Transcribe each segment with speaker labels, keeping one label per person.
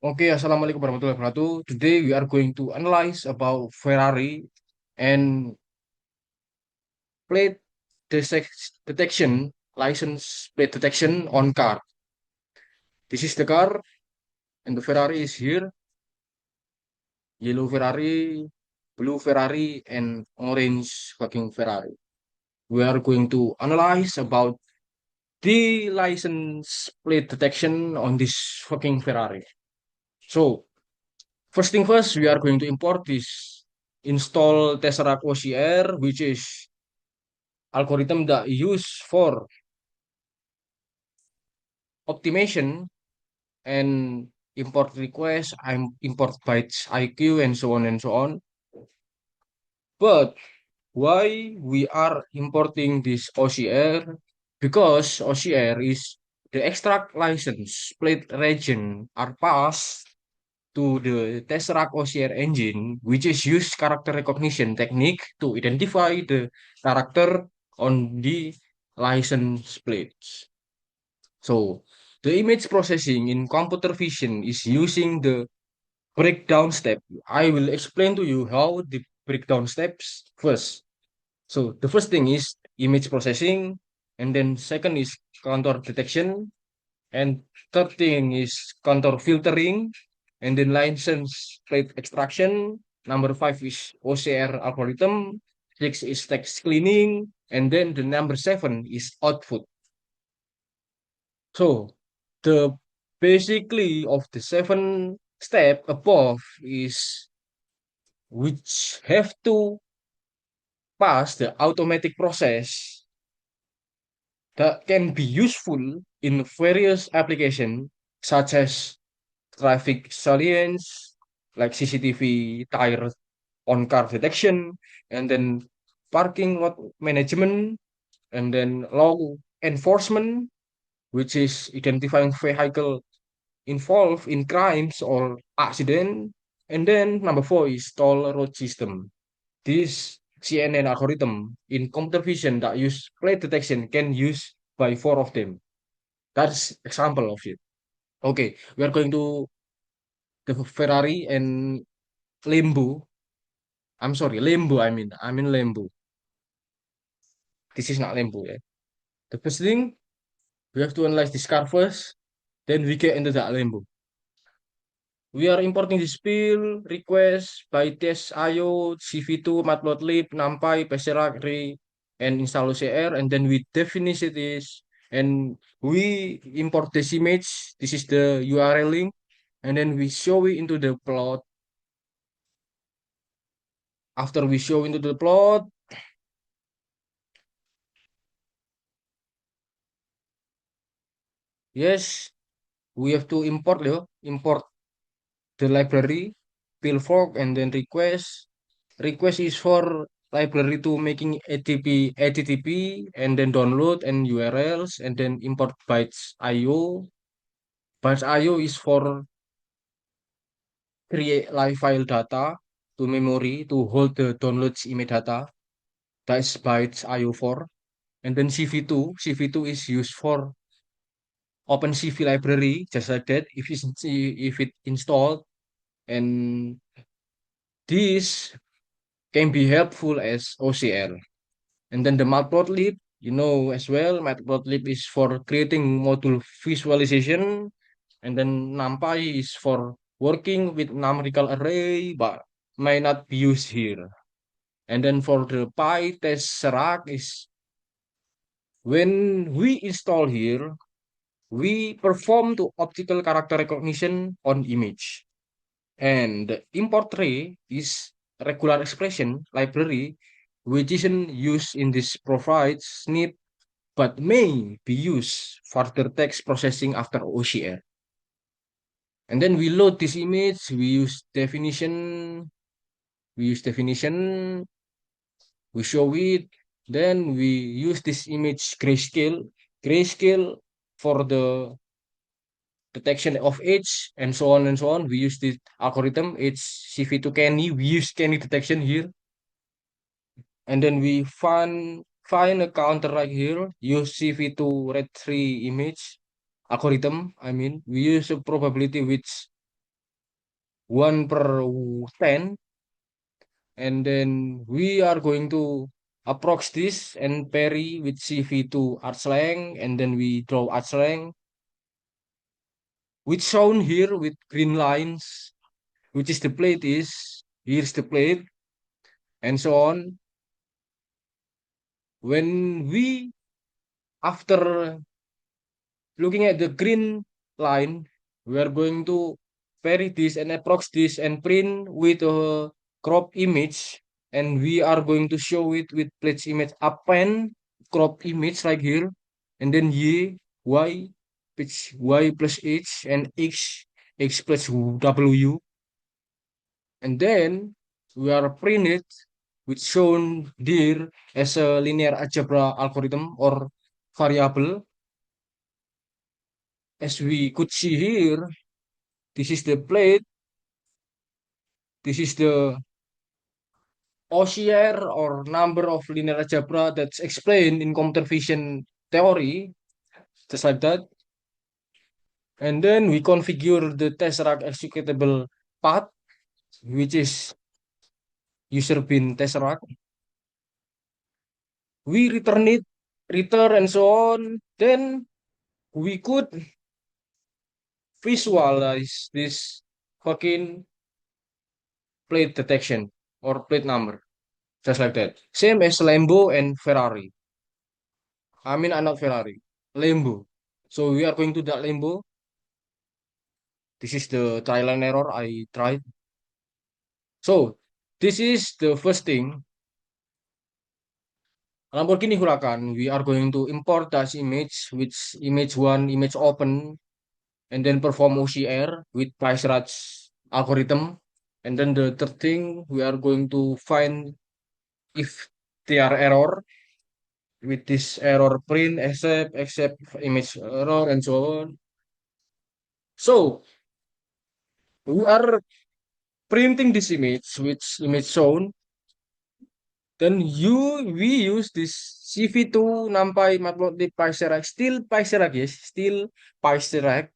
Speaker 1: Okay, Assalamualaikum warahmatullahi wabarakatuh. Today we are going to analyze about Ferrari and plate detection, license plate detection on car. This is the car, and the Ferrari is here. Yellow Ferrari, blue Ferrari, and orange fucking Ferrari. We are going to analyze about the license plate detection on this fucking Ferrari. So, first thing first, we are going to import this install Tesseract OCR, which is algorithm that used for optimization and import request, import bytes IQ, and so on and so on. But why we are importing this OCR? Because OCR is the extract license plate region are passed to the Tesseract OCR engine, which is used character recognition technique to identify the character on the license plates. So the image processing in computer vision is using the breakdown step. I will explain to you how the breakdown steps first. So the first thing is image processing, and then second is contour detection, and third thing is contour filtering, and then license plate extraction. Number five is OCR algorithm. Six is text cleaning, and then the number seven is output. So the basically of the seven step above is which have to pass the automatic process that can be useful in various applications such as traffic surveillance, like CCTV tire on car detection, and then parking lot management, and then law enforcement, which is identifying vehicle involved in crimes or accident. And then number four is toll road system. This CNN algorithm in computer vision that use plate detection can use by four of them. That's example of it. Okay, we are going to the Ferrari and Lambo. I'm sorry, Lambo. I mean Lambo. This is not Lambo. Yeah. The first thing we have to analyze this car first. Then we get into the Lambo. We are importing this build request by test IO, CV2, matplotlib, numpy, psrag, and install OCR, and then we define this, and we import this image. This is the URL link, and then we show it into the plot. After we show into the plot, yes, we have to import the library, build fork, and then request. Request is for library to making HTTP and then download and URLs and then import bytes IO. Bytes IO is for create live file data to memory to hold the downloads image data. That's bytes IO for. And then CV2 is used for OpenCV library, just like that. If it installed, and this can be helpful as OCR. And then the matplotlib, you know as well, matplotlib is for creating module visualization, and then numpy is for working with numerical array, but may not be used here. And then for the PyTest is when we install here, we perform to optical character recognition on image. And the import tray is regular expression library, which isn't used in this provides SNP but may be used for the text processing after OCR. And then we load this image, we use definition, we show it, then we use this image grayscale for the detection of age and so on and so on. We use this algorithm, it's CV2 Kenny, we use Kenny detection here, and then we find a counter right here, use CV2 red 3 image algorithm. I mean, we use a probability which 1 per 10, and then we are going to approach this and parry with CV to arch length, and then we draw arch length, which shown here with green lines, which is the plate is, here's the plate, and so on. When we, after looking at the green line, we are going to vary this and approach this and print with a crop image, and we are going to show it with place image append crop image like here, and then y pitch y plus h and x plus w, and then we are print it which shown there as a linear algebra algorithm or variable. As we could see here, this is the plate, this is the OCR or number of linear algebra that's explained in computer vision theory, just like that. And then we configure the tesseract executable path, which is user bin tesseract. We return it, return and so on. Then we could visualize this fucking plate detection or plate number, just like that. Same as Lambo and Ferrari. I mean, not Ferrari, Lambo. So we are going to that Lambo. This is the trial and error I tried. So this is the first thing. Lamborghini Huracan. We are going to import that image, which image one, image open, and then perform OCR with price rate algorithm. And then the third thing, we are going to find if there are error with this error print, accept image error, and so on. So we are printing this image, which image shown. Then we use this CV2 NumPy Matplotlib PySerac, still PySerac, yes, still PySerac.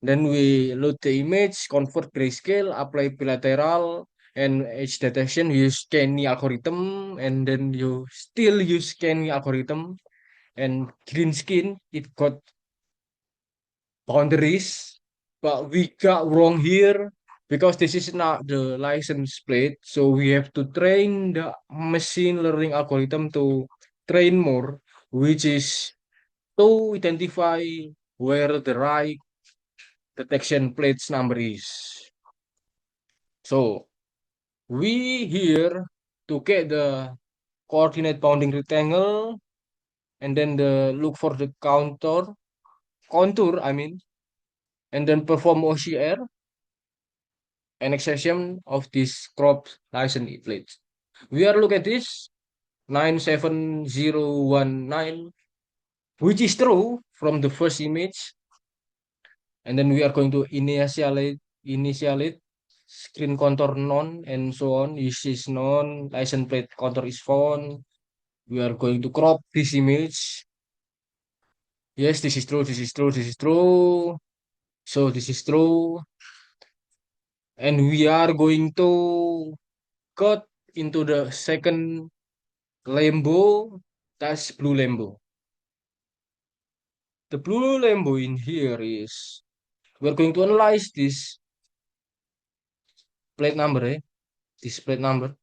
Speaker 1: Then we load the image, convert grayscale, apply bilateral, and edge detection. Use Kenny algorithm, and then you still use Kenny algorithm. And green skin, it got boundaries, but we got wrong here because this is not the license plate. So we have to train the machine learning algorithm to train more, which is to identify where the right detection plates number is. So we here to get the coordinate bounding rectangle and then the look for the contour, I mean, and then perform OCR an exception of this crop license plate. We are look at this 97019, which is true from the first image, and then we are going to initialize screen contour none and so on. This is none, license plate contour is found. We are going to crop this image. Yes, this is true, this is true, this is true. So this is true. And we are going to cut into the second Lambo, that's blue Lambo. The blue Lambo in here is we're going to analyze this plate number, this plate number.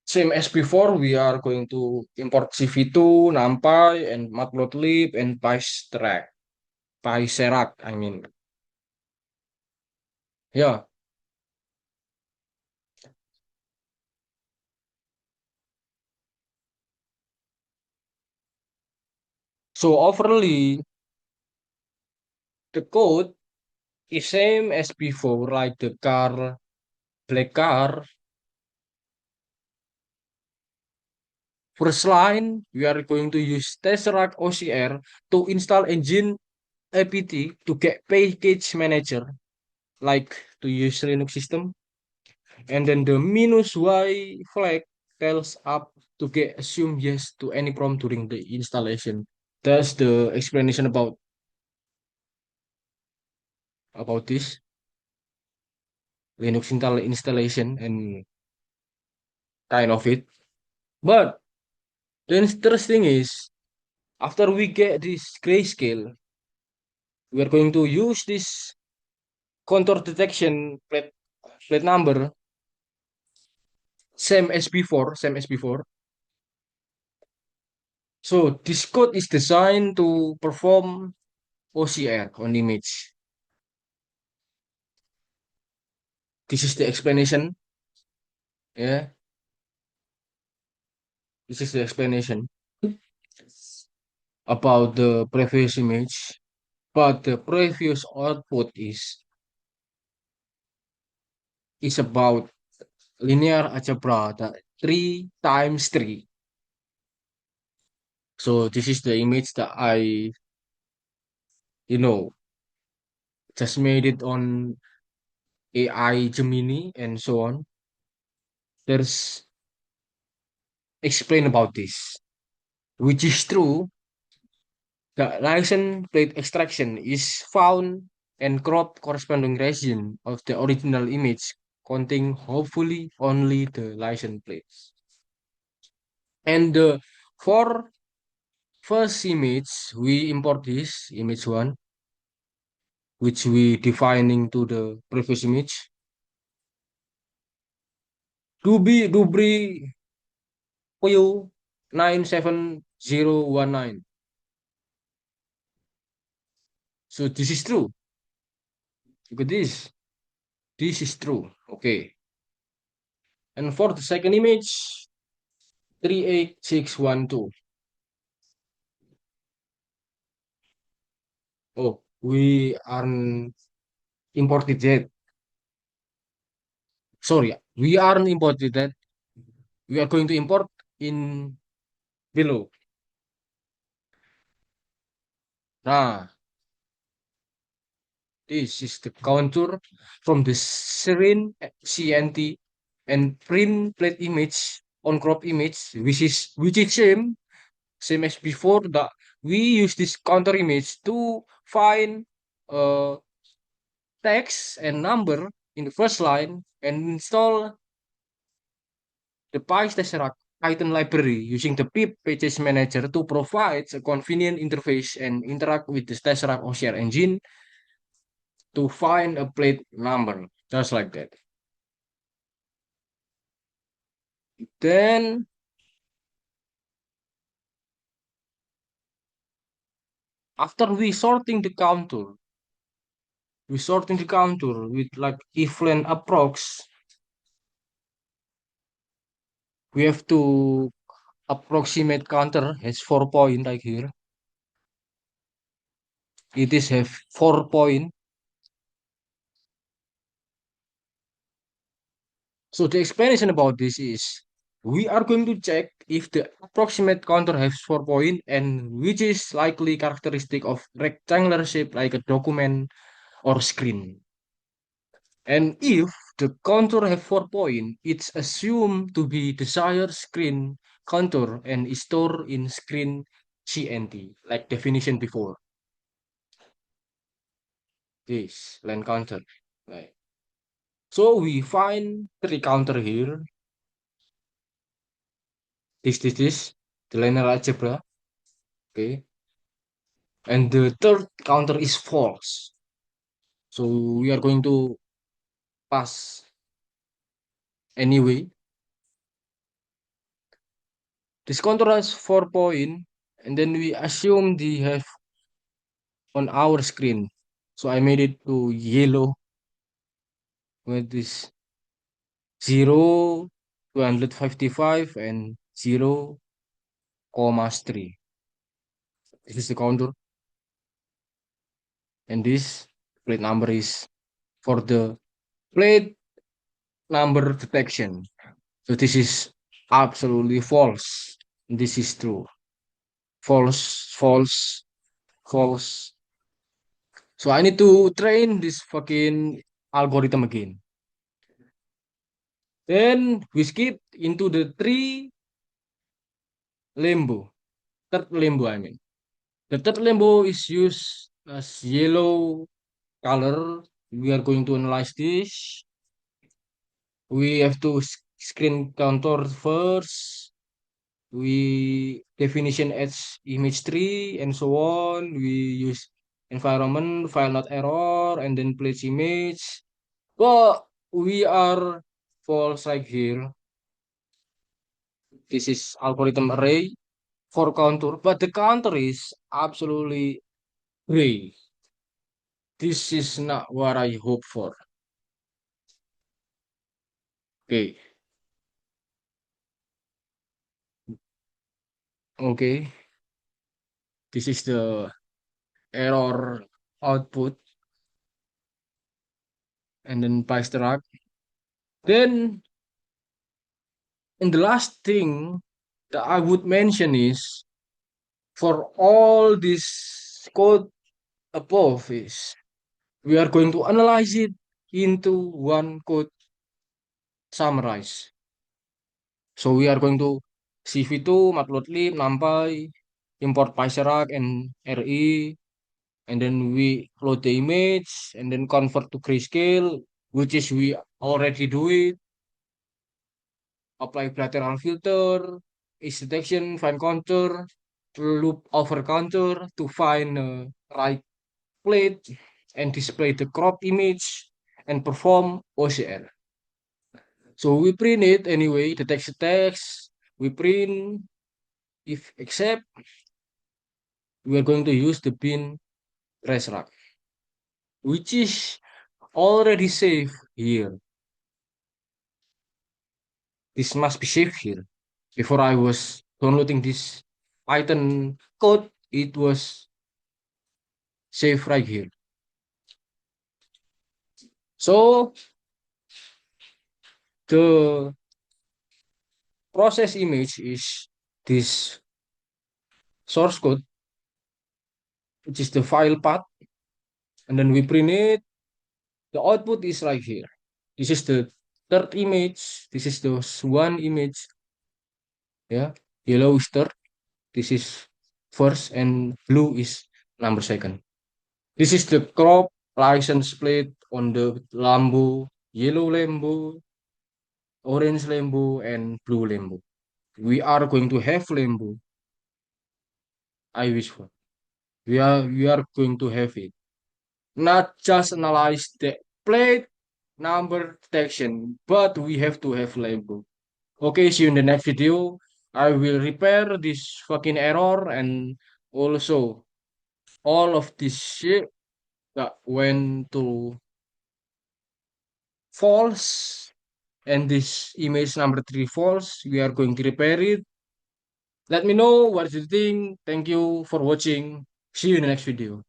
Speaker 1: Same as before, we are going to import CV2, NumPy, and Matplotlib, and PySerac, I mean. Yeah, so overly, the code is same as before, like the black car. First line, we are going to use Tesseract OCR to install engine apt to get package manager, like to use Linux system. And then the minus y flag tells up to get assume yes to any prompt during the installation. That's the explanation about this Linux installation and kind of it. But the interesting is after we get this grayscale, we are going to use this contour detection plate number same as before. So this code is designed to perform OCR on image. This is the explanation. Yeah, this is the explanation about the previous image. But the previous output is about linear algebra, the 3 times 3. So this is the image that I, you know, just made it on AI Gemini and so on. There's explain about this, which is true. The license plate extraction is found and crop corresponding region of the original image containing hopefully only the license plates. And the for first image, we import this image one, which we defining to the previous image. Dubri PU 97019. So this is true. Look at this. This is true. Okay. And for the second image, 38612. Oh, we aren't imported yet. Sorry, we aren't imported that. We are going to import in below. Nah, this is the contour from the serine CNT and print plate image on crop image, which is same as before. That we use this counter image to find uh text and number in the first line and install the PyTest Tesseract Python library using the pip pages manager to provide a convenient interface and interact with the Tesseract OCR engine to find a plate number, just like that. Then after we sorting the counter with like if-len approx. We have to approximate counter has 4 point like here. It is have 4 point. So the explanation about this is we are going to check if the approximate counter has 4 point and which is likely characteristic of rectangular shape like a document or screen. And if the contour have 4 point, it's assumed to be desired screen contour and is stored in screen CNT, like definition before. This line counter. Right. So we find three counter here. This, the linear algebra. Okay. And the third counter is false. So we are going to pass anyway. This counter has 4 point, and then we assume they have on our screen. So I made it to yellow with this 0, 255 and 0, comma 3. This is the counter, and this plate number is for the plate number detection. So this is absolutely false. This is true. False, false, false. So I need to train this fucking algorithm again. Then we skip into the three limbo. Third limbo, I mean. The third limbo is used as yellow color. We are going to analyze this. We have to screen counter first. We definition as image tree and so on. We use environment, file not error, and then place image. But we are false right here. This is algorithm array for contour, but the counter is absolutely gray. This is not what I hope for. Okay, okay. This is the error output, and then PyStrack. Then, and the last thing that I would mention is for all this code above is we are going to analyze it into one code summarize. So we are going to CV2, matplotlib, numpy, import PySerac and RE, and then we load the image and then convert to grayscale, which is we already do it. Apply bilateral filter, is detection, find contour, loop over contour to find right plate and display the crop image and perform OCR. So we print it anyway, the text, we print if accept, we are going to use the bin trace rack, which is already saved here. This must be saved here. Before I was downloading this Python code, it was saved right here. So the process image is this source code, which is the file path, and then we print it. The output is right here. This is the third image. This is the one image. Yeah, yellow is third. This is first, and blue is number second. This is the crop license plate on the Lambo, yellow Lambo, orange Lambo, and blue Lambo. We are going to have Lambo. I wish for. We are going to have it. Not just analyze the plate number detection, but we have to have Lambo. Okay, see you in the next video. I will repair this fucking error and also all of this shit that went to false and this image number three false. We are going to repair it. Let me know what you think. Thank you for watching. See you in the next video.